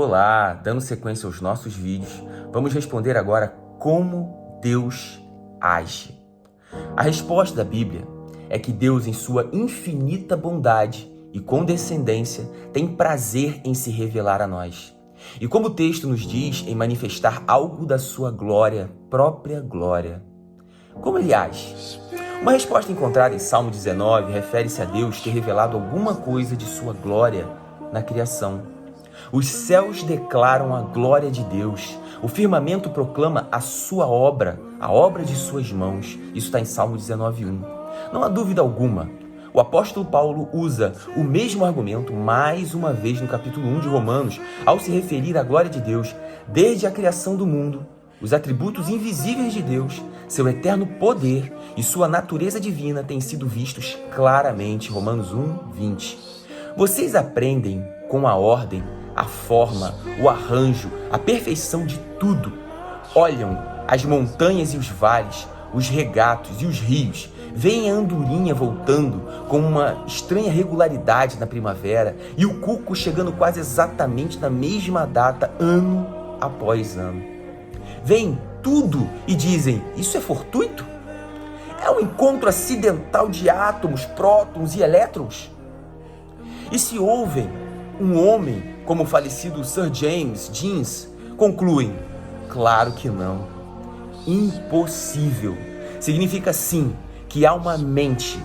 Olá, dando sequência aos nossos vídeos, vamos responder agora como Deus age. A resposta da Bíblia é que Deus, em sua infinita bondade e condescendência, tem prazer em se revelar a nós. E como o texto nos diz, em manifestar algo da sua glória, própria glória. Como ele age? Uma resposta encontrada em Salmo 19 refere-se a Deus ter revelado alguma coisa de sua glória na criação. Os céus declaram a glória de Deus, o firmamento proclama a sua obra, a obra de suas mãos. Isso está em Salmo 19:1. Não há dúvida alguma, o apóstolo Paulo usa o mesmo argumento mais uma vez no capítulo 1 de Romanos, ao se referir à glória de Deus, desde a criação do mundo, os atributos invisíveis de Deus, seu eterno poder e sua natureza divina têm sido vistos claramente. Romanos 1:20. Vocês aprendem com a ordem, a forma, o arranjo, a perfeição de tudo. Olham as montanhas e os vales, os regatos e os rios, veem a andorinha voltando com uma estranha regularidade na primavera e o cuco chegando quase exatamente na mesma data, ano após ano. Veem tudo e dizem, isso é fortuito? É um encontro acidental de átomos, prótons e elétrons? E se ouvem um homem como o falecido Sir James Jeans, concluem, claro que não. Impossível. Significa sim que há uma mente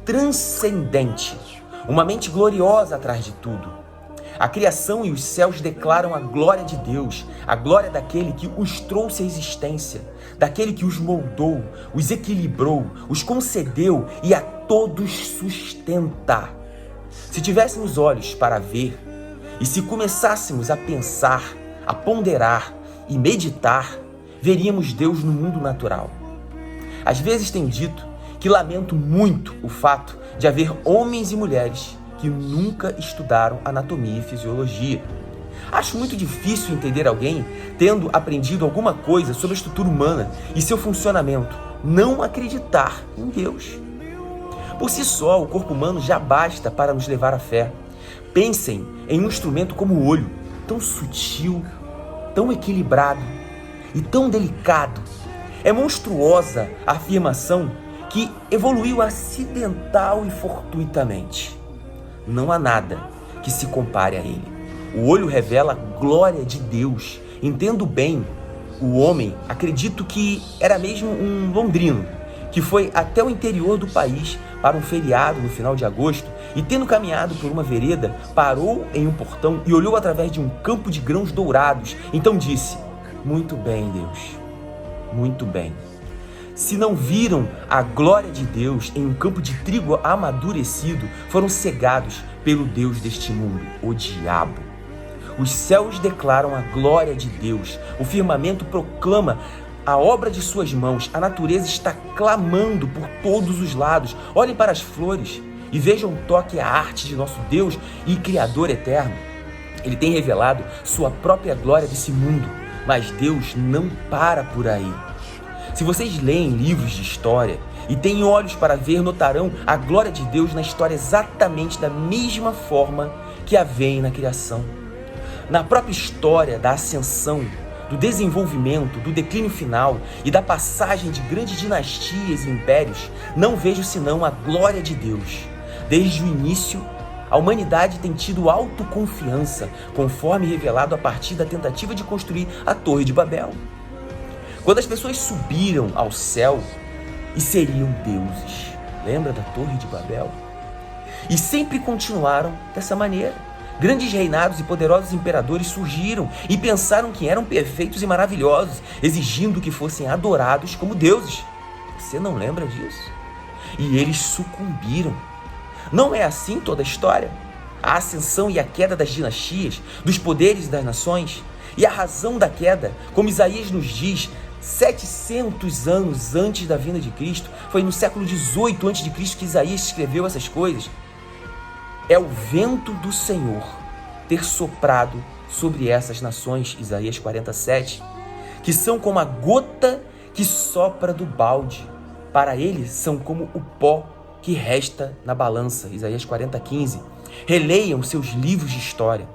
transcendente, uma mente gloriosa atrás de tudo. A criação e os céus declaram a glória de Deus, a glória daquele que os trouxe à existência, daquele que os moldou, os equilibrou, os concedeu e a todos sustenta. Se tivéssemos olhos para ver e se começássemos a pensar, a ponderar e meditar, veríamos Deus no mundo natural. Às vezes tenho dito que lamento muito o fato de haver homens e mulheres que nunca estudaram anatomia e fisiologia. Acho muito difícil entender alguém tendo aprendido alguma coisa sobre a estrutura humana e seu funcionamento, não acreditar em Deus. Por si só, o corpo humano já basta para nos levar à fé. Pensem em um instrumento como o olho, tão sutil, tão equilibrado e tão delicado. É monstruosa a afirmação que evoluiu acidental e fortuitamente. Não há nada que se compare a ele. O olho revela a glória de Deus. Entendo bem o homem, acredito que era mesmo um londrino, que foi até o interior do país para um feriado no final de agosto e, tendo caminhado por uma vereda, parou em um portão e olhou através de um campo de grãos dourados. Então disse, muito bem, Deus, muito bem. Se não viram a glória de Deus em um campo de trigo amadurecido, foram cegados pelo Deus deste mundo, o diabo. Os céus declaram a glória de Deus, o firmamento proclama a obra de suas mãos, a natureza está clamando por todos os lados. Olhem para as flores e vejam o toque à arte de nosso Deus e Criador eterno. Ele tem revelado sua própria glória desse mundo, mas Deus não para por aí. Se vocês leem livros de história e têm olhos para ver, notarão a glória de Deus na história exatamente da mesma forma que a veem na criação. Na própria história da ascensão, do desenvolvimento, do declínio final e da passagem de grandes dinastias e impérios, não vejo senão a glória de Deus. Desde o início, a humanidade tem tido autoconfiança, conforme revelado a partir da tentativa de construir a Torre de Babel. Quando as pessoas subiram ao céu e seriam deuses, lembra da Torre de Babel? E sempre continuaram dessa maneira. Grandes reinados e poderosos imperadores surgiram e pensaram que eram perfeitos e maravilhosos, exigindo que fossem adorados como deuses. Você não lembra disso? E eles sucumbiram. Não é assim toda a história? A ascensão e a queda das dinastias, dos poderes das nações, e a razão da queda, como Isaías nos diz, 700 anos antes da vinda de Cristo, foi no século 18 a.C. que Isaías escreveu essas coisas. É o vento do Senhor ter soprado sobre essas nações, Isaías 47, que são como a gota que sopra do balde. Para eles são como o pó que resta na balança, Isaías 40:15. Releiam seus livros de história.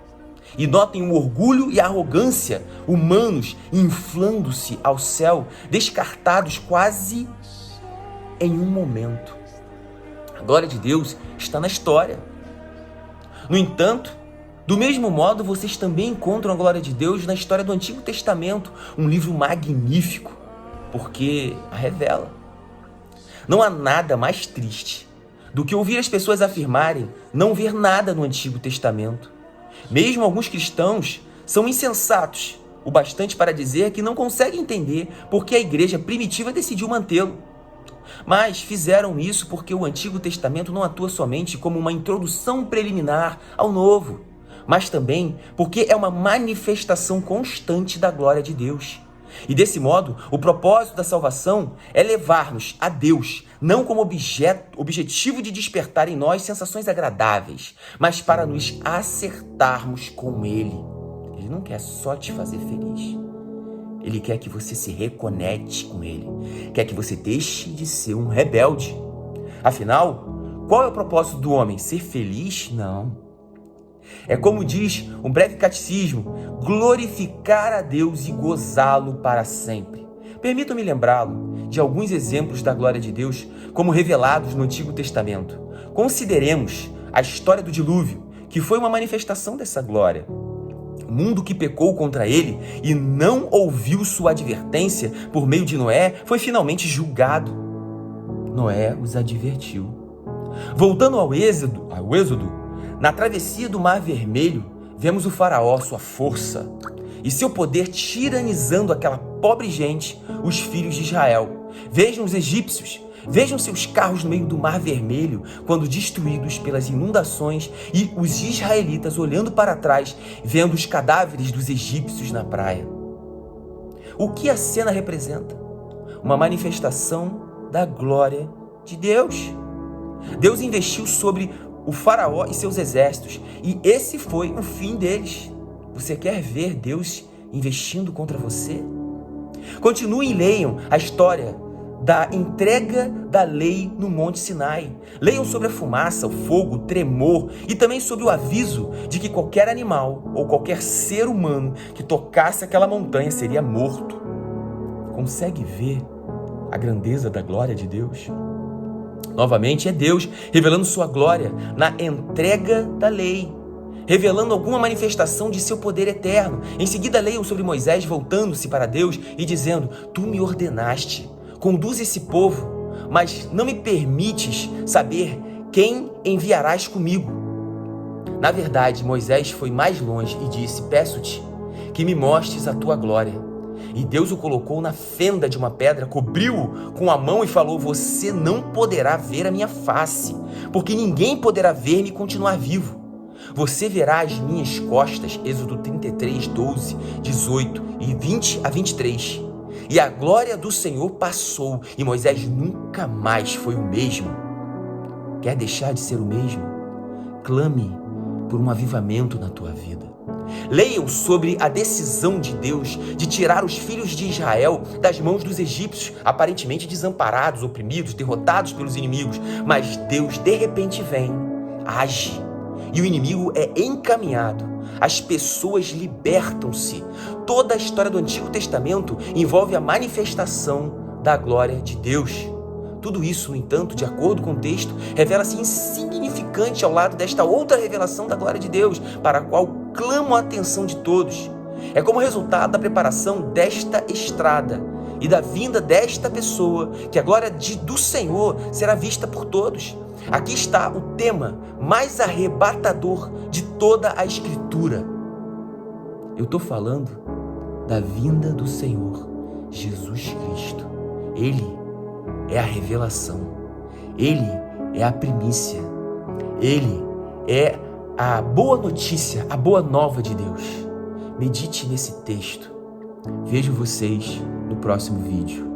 E notem o orgulho e a arrogância humanos inflando-se ao céu, descartados quase em um momento. A glória de Deus está na história. No entanto, do mesmo modo, vocês também encontram a glória de Deus na história do Antigo Testamento, um livro magnífico, porque a revela. Não há nada mais triste do que ouvir as pessoas afirmarem não ver nada no Antigo Testamento. Mesmo alguns cristãos são insensatos o bastante para dizer que não conseguem entender por que a igreja primitiva decidiu mantê-lo. Mas fizeram isso porque o Antigo Testamento não atua somente como uma introdução preliminar ao Novo, mas também porque é uma manifestação constante da glória de Deus. E desse modo, o propósito da salvação é levar-nos a Deus, não como objetivo de despertar em nós sensações agradáveis, mas para nos acertarmos com Ele. Ele não quer só te fazer feliz. Ele quer que você se reconecte com Ele. Quer que você deixe de ser um rebelde. Afinal, qual é o propósito do homem? Ser feliz? Não. É como diz um breve catecismo, glorificar a Deus e gozá-lo para sempre. Permitam-me lembrá-lo de alguns exemplos da glória de Deus como revelados no Antigo Testamento. Consideremos a história do dilúvio, que foi uma manifestação dessa glória. O mundo que pecou contra ele e não ouviu sua advertência por meio de Noé foi finalmente julgado. Noé os advertiu. Voltando ao Êxodo, na travessia do Mar Vermelho, vemos o faraó, sua força e seu poder tiranizando aquela pobre gente, os filhos de Israel. Vejam os egípcios, vejam seus carros no meio do Mar Vermelho, quando destruídos pelas inundações, e os israelitas olhando para trás, vendo os cadáveres dos egípcios na praia. O que a cena representa? Uma manifestação da glória de Deus. Deus investiu sobre o faraó e seus exércitos, e esse foi o fim deles. Você quer ver Deus investindo contra você? Continuem e leiam a história da entrega da lei no Monte Sinai. Leiam sobre a fumaça, o fogo, o tremor e também sobre o aviso de que qualquer animal ou qualquer ser humano que tocasse aquela montanha seria morto. Consegue ver a grandeza da glória de Deus? Novamente é Deus revelando sua glória na entrega da lei, revelando alguma manifestação de seu poder eterno. Em seguida leiam sobre Moisés voltando-se para Deus e dizendo: tu me ordenaste, conduz esse povo, mas não me permites saber quem enviarás comigo. Na verdade, Moisés foi mais longe e disse: peço-te que me mostres a tua glória. E Deus o colocou na fenda de uma pedra, cobriu-o com a mão e falou: você não poderá ver a minha face, porque ninguém poderá ver-me e continuar vivo. Você verá as minhas costas. Êxodo 33, 12, 18 e 20 a 23. E a glória do Senhor passou, e Moisés nunca mais foi o mesmo. Quer deixar de ser o mesmo? Clame por um avivamento na tua vida. Leiam sobre a decisão de Deus de tirar os filhos de Israel das mãos dos egípcios, aparentemente desamparados, oprimidos, derrotados pelos inimigos. Mas Deus de repente vem, age, e o inimigo é encaminhado. As pessoas libertam-se. Toda a história do Antigo Testamento envolve a manifestação da glória de Deus. Tudo isso, no entanto, de acordo com o texto, revela-se insignificante ao lado desta outra revelação da glória de Deus, para a qual clamo a atenção de todos. É como resultado da preparação desta estrada e da vinda desta pessoa que a glória do Senhor será vista por todos. Aqui está o tema mais arrebatador de toda a Escritura. Eu estou falando da vinda do Senhor Jesus Cristo. Ele é a revelação, Ele é a primícia, Ele é a boa notícia, a boa nova de Deus. Medite nesse texto. Vejo vocês no próximo vídeo.